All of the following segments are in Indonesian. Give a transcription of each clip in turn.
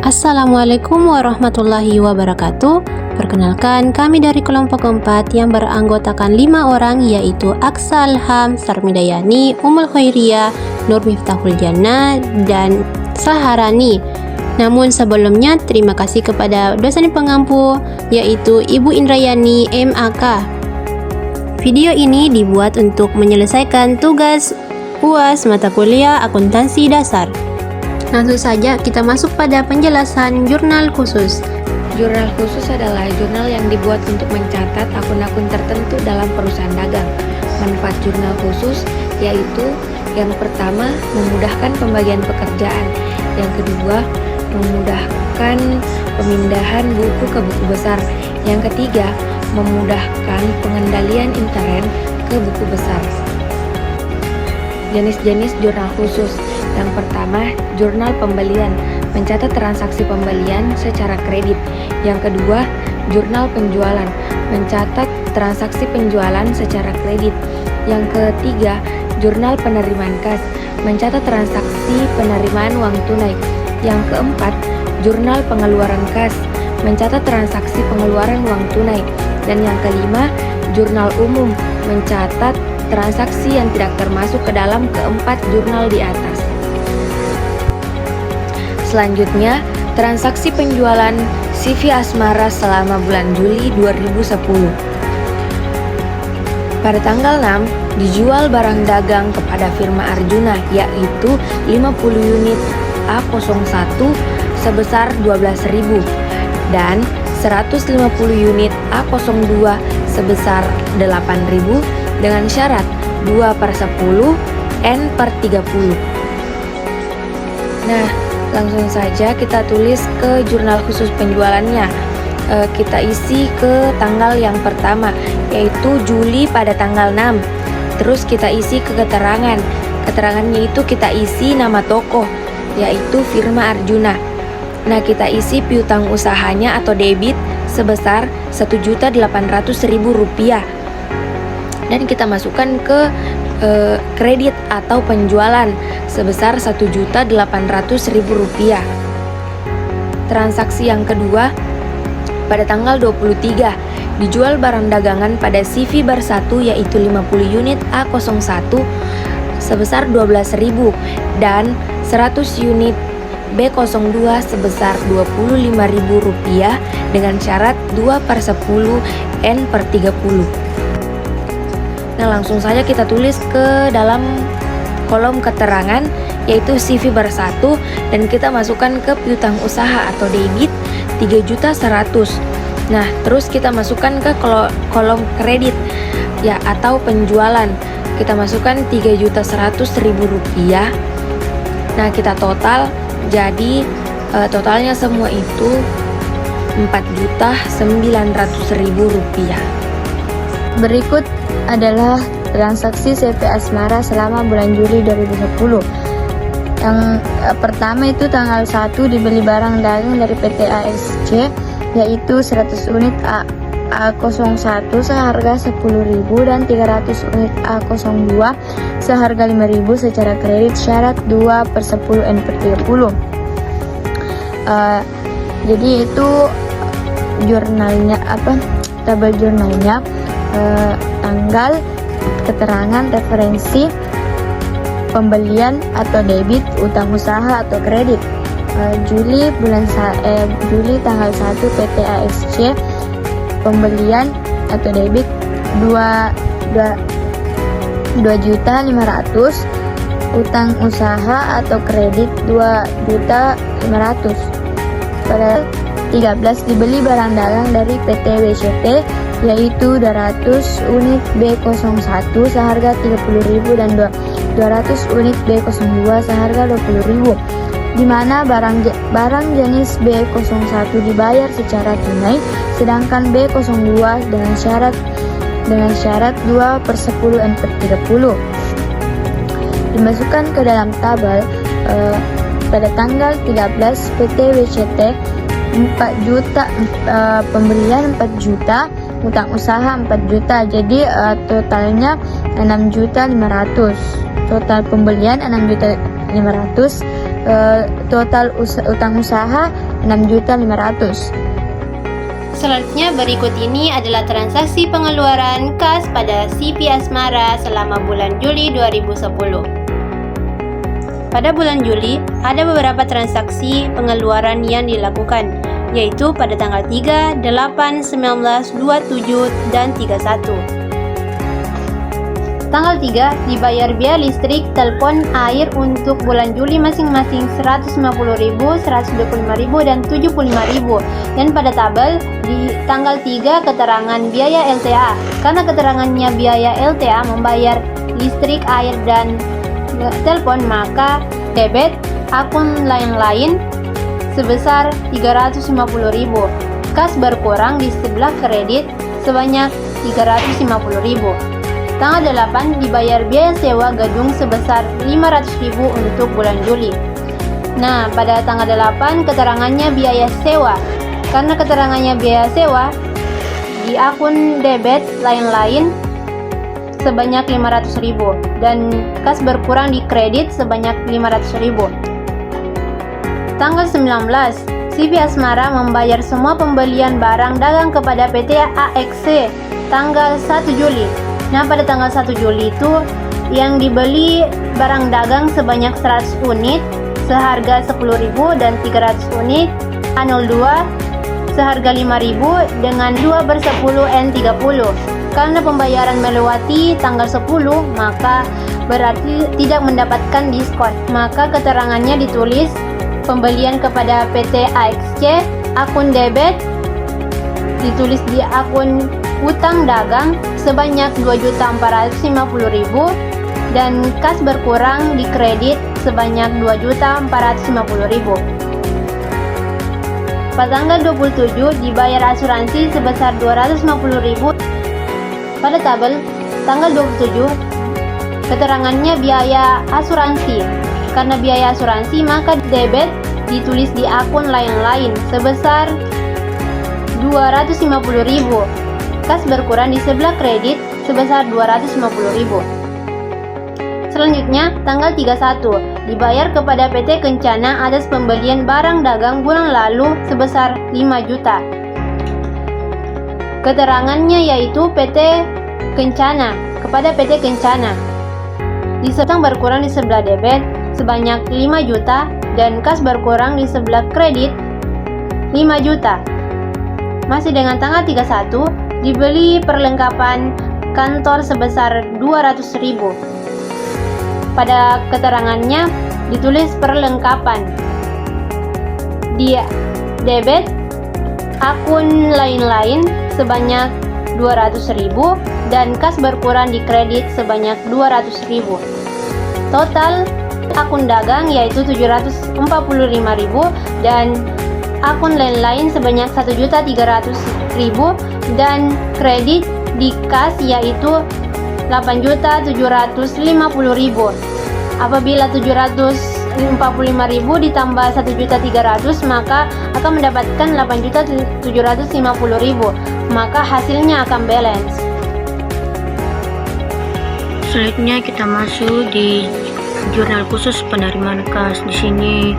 Assalamualaikum warahmatullahi wabarakatuh. Perkenalkan, kami dari kelompok 4 yang beranggotakan 5 orang, yaitu Aksa Alham, Sarmidayani, Ummul Khairiyah, Nur Miftahul Jannah, dan Saharani. Namun sebelumnya, terima kasih kepada dosen pengampu, yaitu Ibu Indrayani MAK. Video ini dibuat untuk menyelesaikan tugas UAS mata kuliah akuntansi dasar. Langsung saja kita masuk pada penjelasan jurnal khusus. Jurnal khusus adalah jurnal yang dibuat untuk mencatat akun-akun tertentu dalam perusahaan dagang. Manfaat jurnal khusus yaitu yang pertama, memudahkan pembagian pekerjaan. Yang kedua, memudahkan pemindahan buku ke buku besar. Yang ketiga, memudahkan pengendalian intern ke buku besar. Jenis-jenis jurnal khusus. Yang pertama, jurnal pembelian, mencatat transaksi pembelian secara kredit. Yang kedua, jurnal penjualan, mencatat transaksi penjualan secara kredit. Yang ketiga, jurnal penerimaan kas, mencatat transaksi penerimaan uang tunai. Yang keempat, jurnal pengeluaran kas, mencatat transaksi pengeluaran uang tunai. Dan yang kelima, jurnal umum, mencatat transaksi yang tidak termasuk ke dalam keempat jurnal di atas. Selanjutnya, transaksi penjualan CV Asmara selama bulan Juli 2010. Pada tanggal 6, dijual barang dagang kepada firma Arjuna, yaitu 50 unit A01 sebesar 12.000 dan 150 unit A02 sebesar 8.000 dengan syarat 2/10 N/30. Nah, langsung saja kita tulis ke jurnal khusus penjualannya. Kita isi ke tanggal yang pertama, yaitu Juli pada tanggal 6. Terus kita isi ke keterangan. Keterangannya itu kita isi nama toko, yaitu firma Arjuna. Nah, kita isi piutang usahanya atau debit sebesar Rp1.800.000. Dan kita masukkan ke kredit atau penjualan sebesar Rp1.800.000. Transaksi yang kedua, pada tanggal 23, dijual barang dagangan pada CV Bar 1 yaitu 50 unit A01 sebesar 12.000 dan 100 unit B02 sebesar Rp25.000 dengan syarat 2/10 N/30. Nah, langsung saja kita tulis ke dalam kolom keterangan, yaitu CV Bar 1, dan kita masukkan ke piutang usaha atau debit 3.100.000. Nah, terus kita masukkan ke kolom kredit ya atau penjualan. Kita masukkan Rp3.100.000. Nah, kita total, jadi totalnya semua itu Rp4.900.000. Berikut adalah transaksi CV Asmara selama bulan Juli 2010. Yang pertama itu tanggal 1 dibeli barang dagang dari PT ASC yaitu 100 unit A01 seharga 10.000 dan 300 unit A02 seharga 5.000 secara kredit, syarat 2/10 N/30. Jadi itu jurnalnya tabel jurnalnya, tanggal, keterangan, referensi, pembelian atau debit, utang usaha atau kredit. Juli tanggal 1 PT ASC, pembelian atau debit 2.500.000, utang usaha atau kredit 2.500.000. Pada 13 dibeli barang dagang dari PT WCT yaitu 200 unit B01 seharga 30.000 dan 200 unit B02 seharga 20.000, di mana barang jenis B01 dibayar secara tunai, sedangkan B02 dengan syarat 2/10 N/30. Dimasukkan ke dalam tabel. Pada tanggal 13 PT WCT 4 juta, pembelian 4 juta, utang usaha 4 juta, jadi totalnya 6.500.000. Total pembelian 6.500.000, total utang usaha 6.500.000. Selanjutnya berikut ini adalah transaksi pengeluaran kas pada CV Asmara selama bulan Juli 2010. Pada bulan Juli, ada beberapa transaksi pengeluaran yang dilakukan, yaitu pada tanggal 3, 8, 19, 27, dan 31. Tanggal 3 dibayar biaya listrik, telepon, air untuk bulan Juli masing-masing 150.000, 125.000, dan 75.000. Dan pada tabel di tanggal 3 keterangan biaya LTA. Karena keterangannya biaya LTA membayar listrik, air, dan telepon, maka debit akun lain-lain sebesar 350.000. Kas berkurang di sebelah kredit sebanyak 350.000. Tanggal 8 dibayar biaya sewa gedung sebesar 500.000 untuk bulan Juli. Nah, pada tanggal 8 keterangannya biaya sewa. Karena keterangannya biaya sewa di akun debit lain-lain sebanyak 500.000 dan kas berkurang di kredit sebanyak 500.000. Tanggal 19, CV Asmara membayar semua pembelian barang dagang kepada PT AXC tanggal 1 Juli. Nah, pada tanggal 1 Juli itu yang dibeli barang dagang sebanyak 100 unit seharga 10.000 dan 300 unit A02 seharga 5.000 dengan 2/10 N30. Karena pembayaran melewati tanggal 10, maka berarti tidak mendapatkan diskon. Maka keterangannya ditulis pembelian kepada PT AXC, akun debit ditulis di akun utang dagang sebanyak 2.450.000 dan kas berkurang di kredit sebanyak 2.450.000. Pada tanggal 27 dibayar asuransi sebesar 250.000. Pada tabel tanggal 27 keterangannya biaya asuransi. Karena biaya asuransi maka debit ditulis di akun lain-lain sebesar 250.000. Kas berkurang di sebelah kredit sebesar 250.000. Selanjutnya tanggal 31 dibayar kepada PT Kencana atas pembelian barang dagang bulan lalu sebesar 5 juta. Keterangannya yaitu PT Kencana kepada PT Kencana. Disertang berkurang di sebelah debit sebanyak 5 juta dan kas berkurang di sebelah kredit 5 juta. Masih dengan tanggal 31 dibeli perlengkapan kantor sebesar 200.000. Pada keterangannya ditulis perlengkapan. Dia debit akun lain-lain sebanyak 200.000 dan kas berkurang di kredit sebanyak 200.000. Total akun dagang yaitu 745.000 dan akun lain-lain sebanyak 1.300.000 dan kredit di kas yaitu 8.750.000. Apabila 745.000 ditambah 1.300.000 maka akan mendapatkan 8.750.000. Maka hasilnya akan balance. Selanjutnya kita masuk di jurnal khusus penerimaan kas. Di sini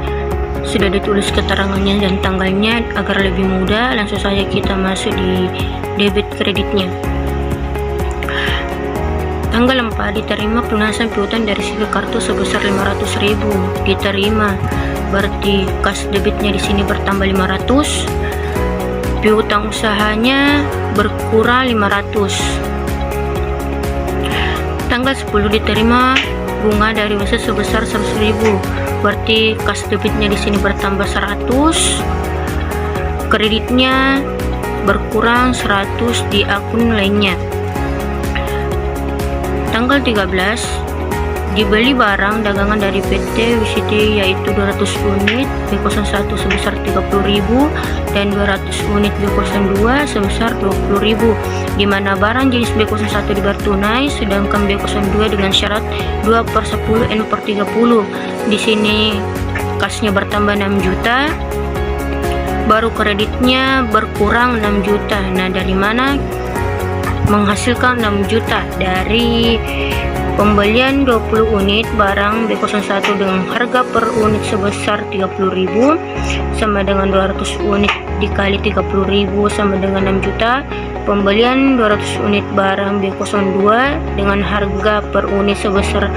sudah ditulis keterangannya dan tanggalnya agar lebih mudah. Langsung saja kita masuk di debit kreditnya. Tanggal 4 diterima pelunasan piutang dari CV kartu sebesar 500.000 diterima. Berarti kas debitnya di sini bertambah 500. Piutang usahanya berkurang 500. Tanggal 10 diterima bunga dari usaha sebesar 100.000. Berarti kas debitnya di sini bertambah 100. Kreditnya berkurang 100 di akun lainnya. Tanggal 13 dibeli barang dagangan dari PT WCT yaitu 200 unit B01 sebesar 30.000 dan 200 unit B02 sebesar 20.000, di mana barang jenis B01 dibayar tunai sedangkan B02 dengan syarat 2/10 N/30. Di sini kasnya bertambah 6 juta, baru kreditnya berkurang 6 juta. Nah, dari mana menghasilkan 6 juta? Dari Pembelian 20 unit barang B01 dengan harga per unit sebesar 30.000 sama dengan 200 unit dikali 30.000 sama dengan 6 juta. Pembelian 200 unit barang B02 dengan harga per unit sebesar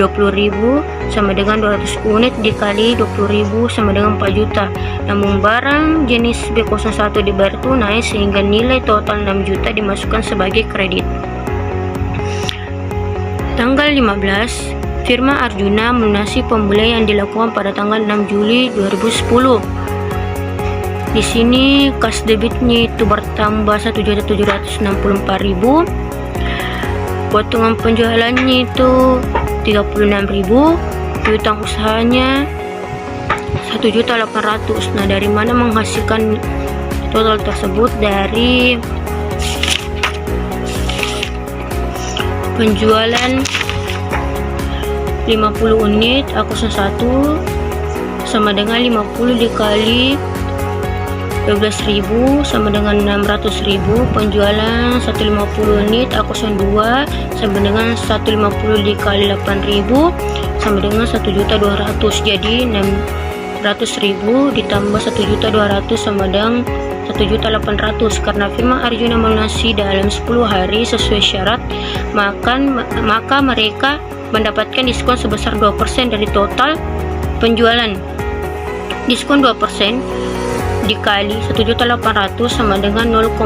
20.000 sama dengan 200 unit dikali 20.000 sama dengan 4 juta. Namun barang jenis B01 dibayar tunai sehingga nilai total 6 juta dimasukkan sebagai kredit. Tanggal 15, firma Arjuna melunasi pembelian yang dilakukan pada tanggal 6 Juli 2010. Di sini kas debitnya itu bertambah 1.764.000. Potongan penjualannya itu 36.000. Piutang usahanya 1.800.000. Nah, dari mana menghasilkan total tersebut? Dari penjualan 50 unit A01 sama dengan 50 dikali 12.000 sama dengan 600.000. Penjualan 150 unit A02 sama dengan 150 dikali 8.000 sama dengan 1.200.000. Jadi 600.000 ditambah 1.200.000 sama dengan 1.800.000. Karena firma Arjuna melunasi dalam 10 hari sesuai syarat, maka mereka mendapatkan diskon sebesar 2% dari total penjualan. Diskon 2% dikali 1.800.000 sama dengan 0,02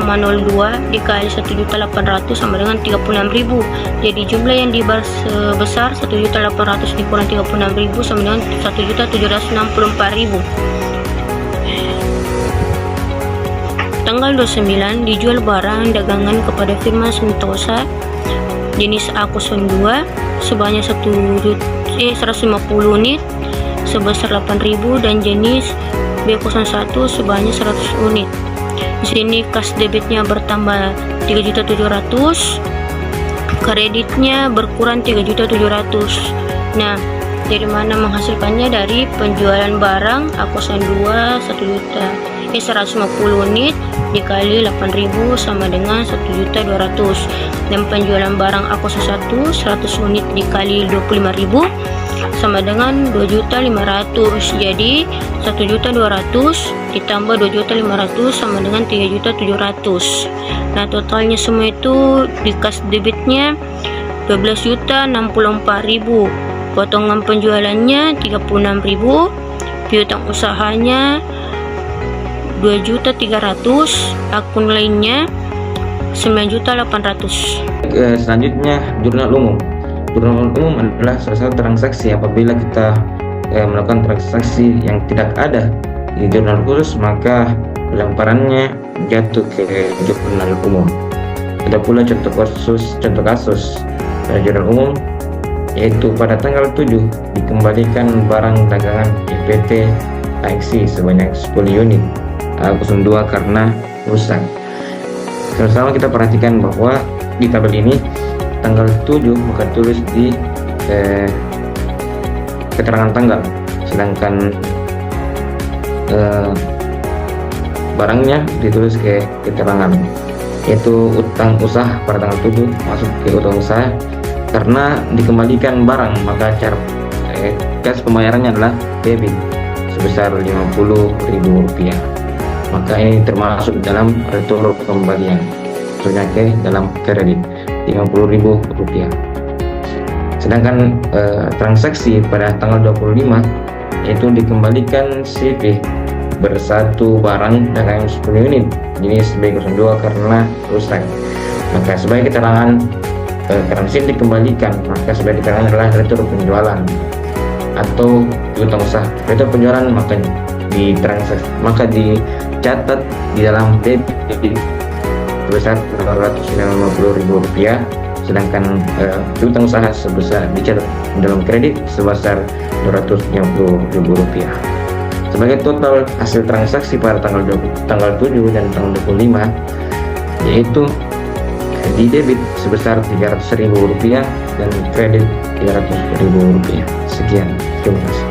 dikali 1.800.000 sama dengan 36.000. Jadi jumlah yang dibayar sebesar 1.800.000 dikurang 36.000 sama dengan 1.764.000. Tanggal 29 dijual barang dagangan kepada firma Sentosa jenis A02 sebanyak 150 unit sebesar 8.000 dan jenis B01 sebanyak 100 unit. Di sini kas debitnya bertambah 3.700.000, kreditnya berkurang 3.700.000. Nah, dari mana menghasilkannya? Dari penjualan barang A02 150 unit dikali 8.000 sama dengan 1.200.000 dan penjualan barang A01 100 unit dikali 25.000 sama dengan 2.500.000. Jadi 1.200.000 ditambah 2.500.000 sama dengan 3.700.000. Nah, totalnya semua itu di kas debitnya 12.064.000. Potongan penjualannya 36.000, piutang usahanya 2.300.000, akun lainnya 9.800.000. Selanjutnya jurnal umum. Jurnal umum adalah salah satu transaksi apabila kita melakukan transaksi yang tidak ada di jurnal khusus, maka pelemparannya jatuh ke jurnal umum. Ada pula contoh kasus pada jurnal umum, yaitu pada tanggal 7 dikembalikan barang dagangan PT AXI sebanyak 10 unit A02 karena rusak. Sama-sama kita perhatikan bahwa di tabel ini tanggal 7 bukan tulis di keterangan tanggal, sedangkan barangnya ditulis ke keterangan, yaitu utang usaha pada tanggal 7 masuk ke utang usaha karena dikembalikan barang, maka cara kas pembayarannya adalah debit sebesar Rp50.000. Maka ini termasuk dalam retur pembalian, maksudnya ke dalam kredit Rp50.000. Sedangkan transaksi pada tanggal 25 yaitu dikembalikan CV bersatu barang dagangan 10 unit jenis B02 karena rusak. Maka sebagai keterangan karena sini dikembalikan, maka sebagai keterangan adalah retur penjualan atau piutang usaha. Retur penjualan maka dicatat di dalam debit sebesar Rp250.000, sedangkan piutang usaha sebesar dicatat dalam kredit sebesar Rp250.000. Sebagai total hasil transaksi pada tanggal 7 dan tanggal 25 yaitu di debit sebesar Rp300.000 dan kredit Rp300.000. Sekian, terima kasih.